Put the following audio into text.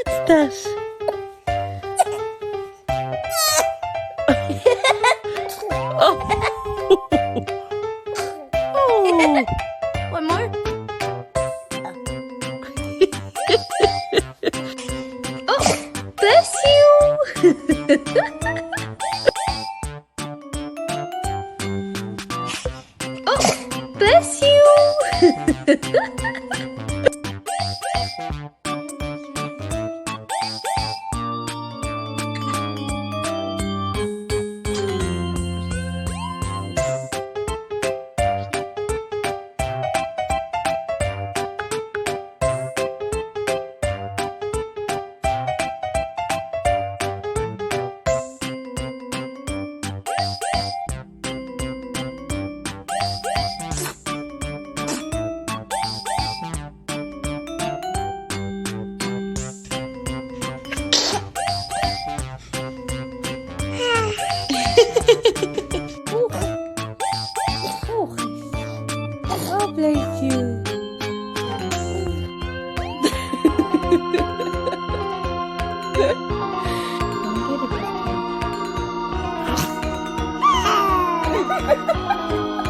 What's that? Oh. Oh. One more. Oh, bless you. Oh, bless you. Oh, bless you. Come get it.